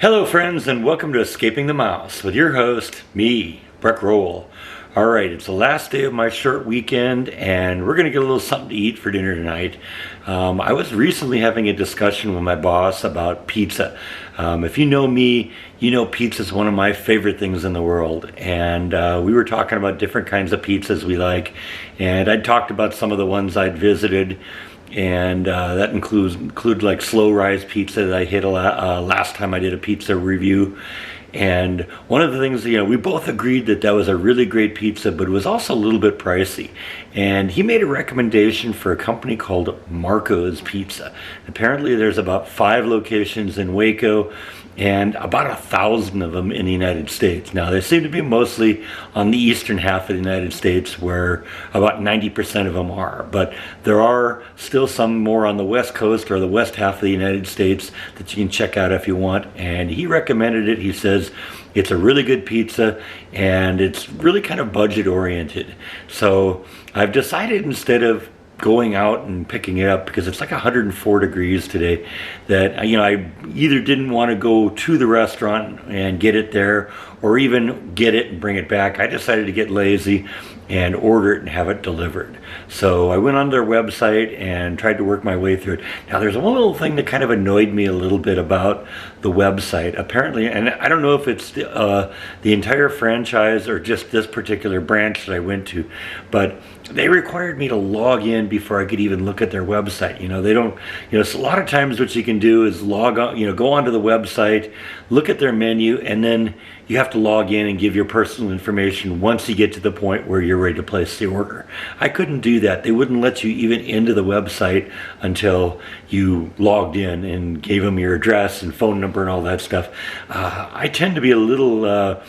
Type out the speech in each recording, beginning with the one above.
Hello friends, and welcome to Escaping the Mouse with your host, me, Breck Rowell. Alright, it's the last day of my short weekend and we're going to get a little something to eat for dinner tonight. I was recently having a discussion with my boss about pizza. If you know me, you know pizza is one of my favorite things in the world, and we were talking about different kinds of pizzas we like, and I'd talked about some of the ones I'd visited. And that include like slow rise pizza that I hit last time I did a pizza review. And one of the things, we both agreed that was a really great pizza, but it was also a little bit pricey. And he made a recommendation for a company called Marco's Pizza. Apparently there's about 5 locations in Waco and about 1,000 of them in the United States. Now, they seem to be mostly on the eastern half of the United States, where about 90% of them are. But there are still some more on the west coast or the west half of the United States that you can check out if you want. And he recommended it. He says it's a really good pizza and it's really kind of budget oriented. So I've decided, instead of going out and picking it up, because it's like 104 degrees today, that I either didn't want to go to the restaurant and get it there, or even get it and bring it back. I decided to get lazy and order it and have it delivered. So I went on their website and tried to work my way through it. Now, there's one little thing that kind of annoyed me a little bit about the website. Apparently, and I don't know if it's the entire franchise or just this particular branch that I went to, but they required me to log in before I could even look at their website. They don't, so a lot of times what you can do is log on, go onto the website, look at their menu, and then you have to log in and give your personal information once you get to the point where you're ready to place the order. I couldn't do that. They wouldn't let you even into the website until you logged in and gave them your address and phone number and all that stuff. I tend to be a little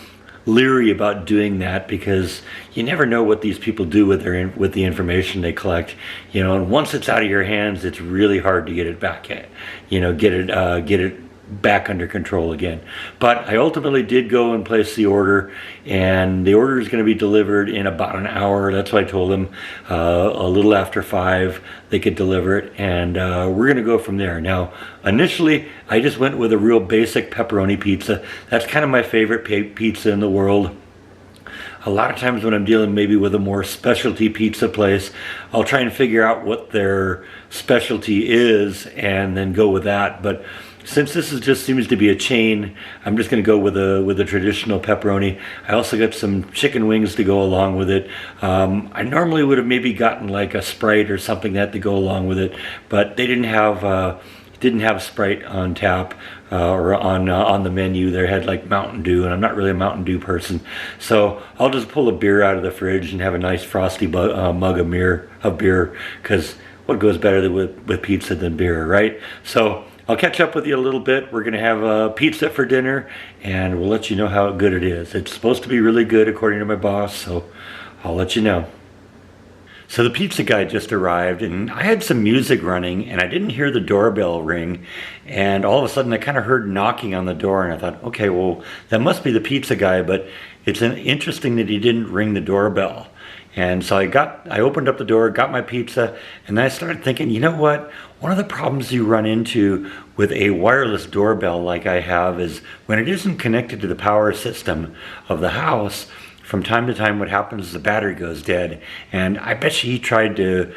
leery about doing that, because you never know what these people do with the information they collect. And once it's out of your hands, it's really hard to get it back get it back under control again. But I ultimately did go and place the order, and the order is going to be delivered in about an hour. That's what I told them. A little after 5 they could deliver it, and we're going to go from there. Now, initially I just went with a real basic pepperoni pizza. That's kind of my favorite pizza in the world. A lot of times when I'm dealing maybe with a more specialty pizza place, I'll try and figure out what their specialty is and then go with that. But since this just seems to be a chain, I'm just going to go with a traditional pepperoni. I also got some chicken wings to go along with it. I normally would have maybe gotten like a Sprite or something to go along with it, but they didn't have Sprite on tap or on the menu. They had like Mountain Dew, and I'm not really a Mountain Dew person, so I'll just pull a beer out of the fridge and have a nice frosty mug of beer, because what goes better with pizza than beer, right? So I'll catch up with you a little bit. We're going to have pizza for dinner, and we'll let you know how good it is. It's supposed to be really good according to my boss, so I'll let you know. So the pizza guy just arrived, and I had some music running, and I didn't hear the doorbell ring, and all of a sudden I kind of heard knocking on the door, and I thought, okay, well, that must be the pizza guy, but it's interesting that he didn't ring the doorbell. And so I opened up the door, got my pizza, and then I started thinking, you know what? One of the problems you run into with a wireless doorbell like I have is when it isn't connected to the power system of the house, from time to time what happens is the battery goes dead. And I bet you he tried to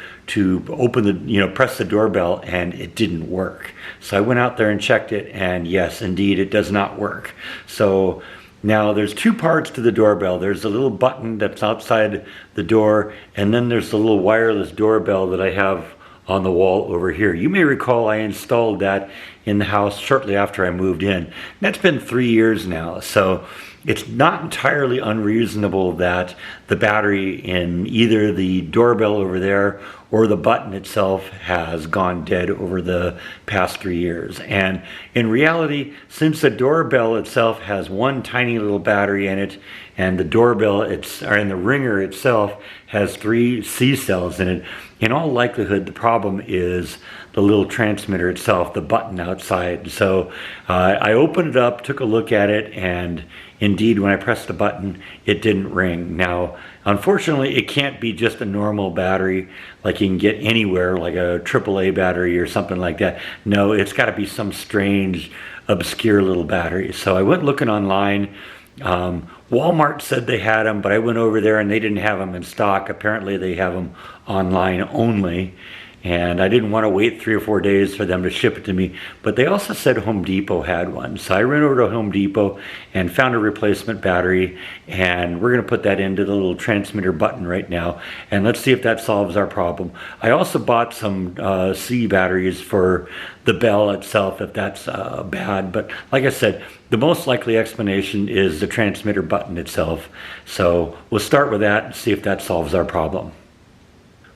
open press the doorbell, and it didn't work. So I went out there and checked it, and yes, indeed, it does not work. So now there's 2 parts to the doorbell. There's a little button that's outside the door, and then there's the little wireless doorbell that I have on the wall over here. You may recall I installed that in the house shortly after I moved in. That's been 3 years now, so it's not entirely unreasonable that the battery in either the doorbell over there or the button itself has gone dead over the past 3 years. And in reality, since the doorbell itself has one tiny little battery in it, and the doorbell and the ringer itself has 3 C cells in it, In all likelihood, the problem is the little transmitter itself, the button outside. So I opened it up, took a look at it, and indeed, when I pressed the button, it didn't ring. Now, unfortunately, it can't be just a normal battery like you can get anywhere, like a AAA battery or something like that. No, it's got to be some strange, obscure little battery. So I went looking online. Walmart said they had them, but I went over there and they didn't have them in stock. Apparently they have them online only, and I didn't want to wait 3 or 4 days for them to ship it to me. But they also said Home Depot had one. So I ran over to Home Depot and found a replacement battery, and we're going to put that into the little transmitter button right now, and let's see if that solves our problem. I also bought some C batteries for the bell itself, if that's bad. But like I said, the most likely explanation is the transmitter button itself. So we'll start with that and see if that solves our problem.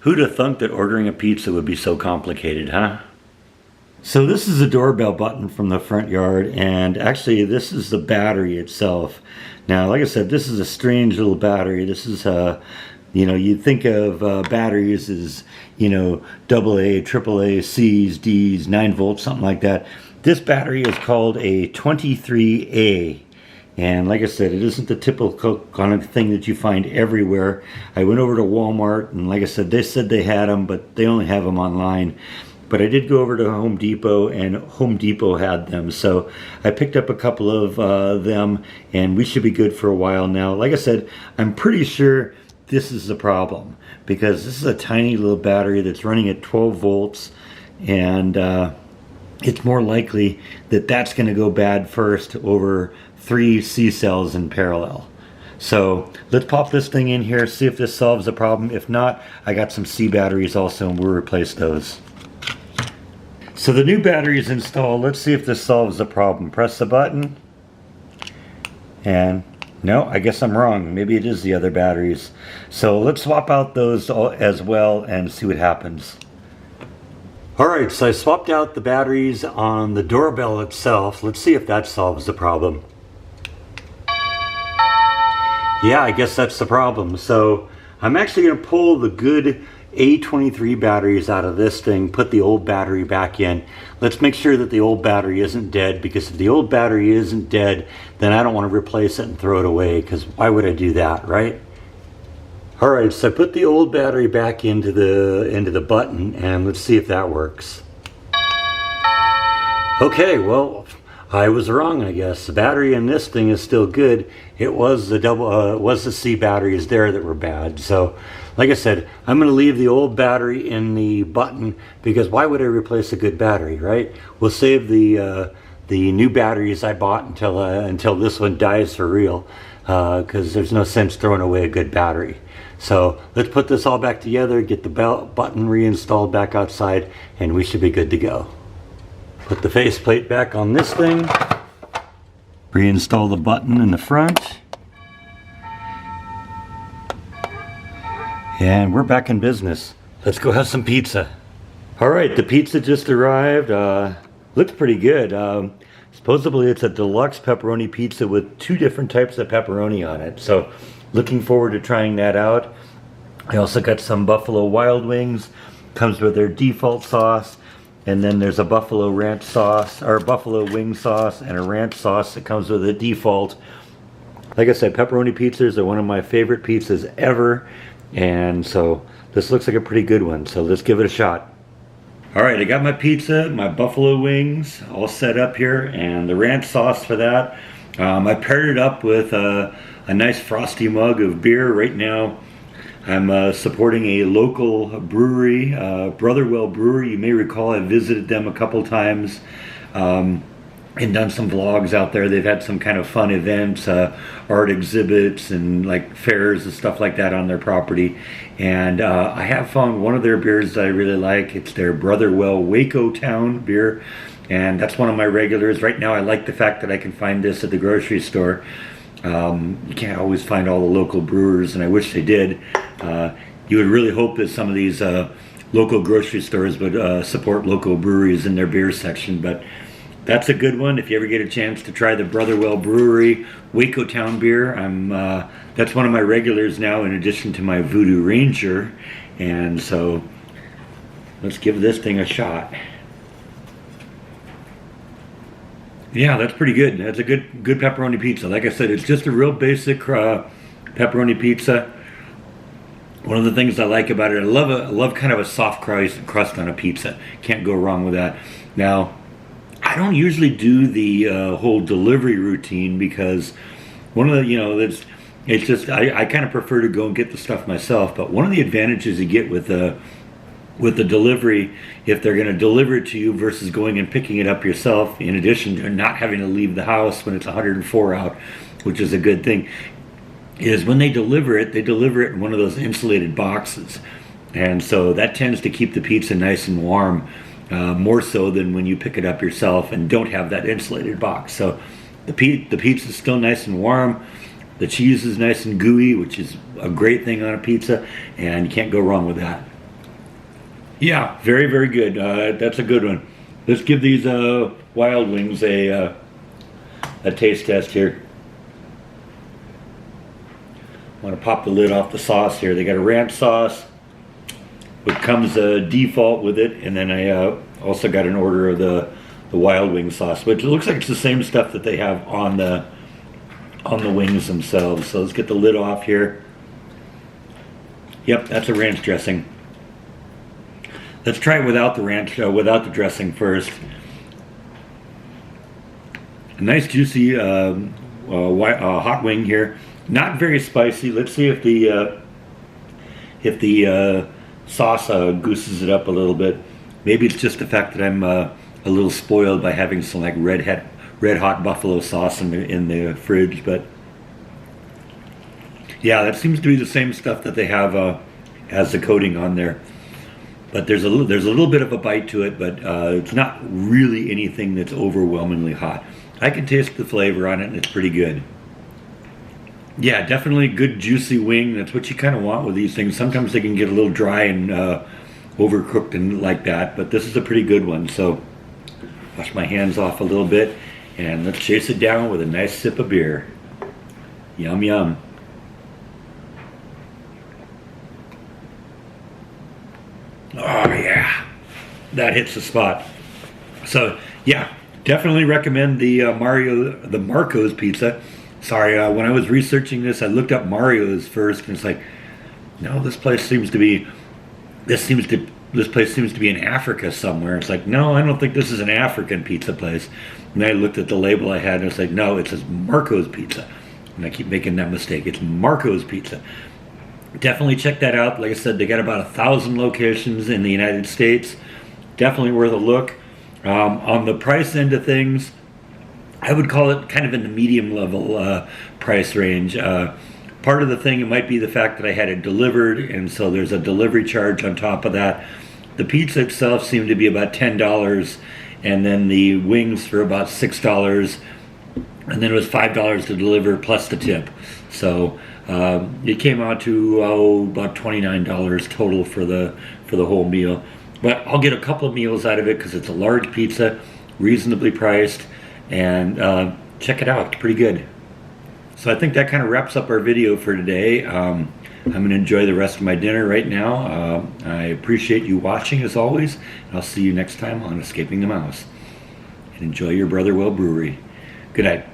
Who'd have thunk that ordering a pizza would be so complicated, huh? So this is the doorbell button from the front yard, and actually this is the battery itself. Now, like I said, this is a strange little battery. This is you'd think of batteries as, AA, AAA, C's, D's, 9 volts, something like that. This battery is called a 23A. And like I said, it isn't the typical kind of thing that you find everywhere. I went over to Walmart, and like I said, they said they had them, but they only have them online. But I did go over to Home Depot, and Home Depot had them. So I picked up a couple of them, and we should be good for a while now. Like I said, I'm pretty sure this is the problem, because this is a tiny little battery that's running at 12 volts, and it's more likely that that's going to go bad first over 3 C cells in parallel. So let's pop this thing in here, see if this solves the problem. If not, I got some C batteries also, and we'll replace those. So the new battery is installed. Let's see if this solves the problem. Press the button, and no, I guess I'm wrong. Maybe it is the other batteries. So let's swap out those as well and see what happens. Alright, so I swapped out the batteries on the doorbell itself. Let's see if that solves the problem. Yeah, I guess that's the problem. So I'm actually going to pull the good A23 batteries out of this thing, put the old battery back in. Let's make sure that the old battery isn't dead, because if the old battery isn't dead, then I don't want to replace it and throw it away, because why would I do that, right? Alright, so I put the old battery back into the button, and let's see if that works. Okay, well, I was wrong, I guess. The battery in this thing is still good. It was the C batteries there that were bad. So, like I said, I'm going to leave the old battery in the button, because why would I replace a good battery, right? We'll save the new batteries I bought until this one dies for real, because there's no sense throwing away a good battery. So let's put this all back together, get the button reinstalled back outside, and we should be good to go. Put the faceplate back on this thing. Reinstall the button in the front. And we're back in business. Let's go have some pizza. Alright, the pizza just arrived. Looks pretty good. Supposedly it's a deluxe pepperoni pizza with 2 different types of pepperoni on it. So looking forward to trying that out. I also got some Buffalo Wild Wings. Comes with their default sauce. And then there's a buffalo ranch sauce, or buffalo wing sauce, and a ranch sauce that comes with a default. Like I said, pepperoni pizzas are one of my favorite pizzas ever, and so this looks like a pretty good one, so let's give it a shot. Alright, I got my pizza, my buffalo wings all set up here, and the ranch sauce for that. I paired it up with a nice frosty mug of beer. Right now I'm supporting a local brewery, Brotherwell Brewery. You may recall I visited them a couple times and done some vlogs out there. They've had some kind of fun events, art exhibits and like fairs and stuff like that on their property. And I have found one of their beers that I really like. It's their Brotherwell Waco Town beer, and that's one of my regulars. Right now I like the fact that I can find this at the grocery store. You can't always find all the local brewers, and I wish they did. You would really hope that some of these local grocery stores would support local breweries in their beer section, but that's a good one. If you ever get a chance to try the Brotherwell Brewery Waco Town beer, that's one of my regulars now, in addition to my Voodoo Ranger. And so let's give this thing a shot. Yeah, that's pretty good. That's a good pepperoni pizza. Like I said, it's just a real basic pepperoni pizza. One of the things I like about it, I love kind of a soft crust on a pizza. Can't go wrong with that. Now, I don't usually do the whole delivery routine because one of the, it's just, I kind of prefer to go and get the stuff myself. But one of the advantages you get with the delivery, if they're going to deliver it to you versus going and picking it up yourself, in addition to not having to leave the house when it's 104 out, which is a good thing, is when they deliver it in one of those insulated boxes. And so that tends to keep the pizza nice and warm, more so than when you pick it up yourself and don't have that insulated box. So the pizza is still nice and warm. The cheese is nice and gooey, which is a great thing on a pizza, and you can't go wrong with that. Yeah, very, very good. That's a good one. Let's give these wild wings a taste test here. I want to pop the lid off the sauce here. They got a ranch sauce, which comes default with it, and then I also got an order of the wild wing sauce, which looks like it's the same stuff that they have on the wings themselves. So let's get the lid off here. Yep, that's a ranch dressing. Let's try it without the ranch, without the dressing first. A nice juicy hot wing here. Not very spicy. Let's see if the sauce gooses it up a little bit. Maybe it's just the fact that I'm a little spoiled by having some like red hot buffalo sauce in the fridge. But yeah, that seems to be the same stuff that they have as the coating on there. But there's a little bit of a bite to it, but it's not really anything that's overwhelmingly hot. I can taste the flavor on it, and it's pretty good. Yeah, definitely a good juicy wing. That's what you kind of want with these things. Sometimes they can get a little dry and overcooked and like that, but this is a pretty good one. So wash my hands off a little bit, and let's chase it down with a nice sip of beer. Yum, yum. Oh yeah, that hits the spot. So yeah, definitely recommend the Marco's pizza. Sorry, when I was researching this, I looked up Mario's first, and it's like, no, this place seems to be in Africa somewhere. It's like, no, I don't think this is an African pizza place. And I looked at the label I had, and it's like, no, it says Marco's Pizza. And I keep making that mistake. It's Marco's Pizza. Definitely check that out. Like I said, they got about 1,000 locations in the United States. Definitely worth a look. On the price end of things, I would call it kind of in the medium level price range. Part of the thing, it might be the fact that I had it delivered, and so there's a delivery charge on top of that. The pizza itself seemed to be about $10, and then the wings for about $6, and then it was $5 to deliver plus the tip. So it came out to about $29 total for the whole meal. But I'll get a couple of meals out of it because it's a large pizza, reasonably priced, and check it out. It's pretty good. So I think that kind of wraps up our video for today. I'm going to enjoy the rest of my dinner right now. I appreciate you watching as always, and I'll see you next time on Escaping the Mouse. And enjoy your Brother Well Brewery. Good night.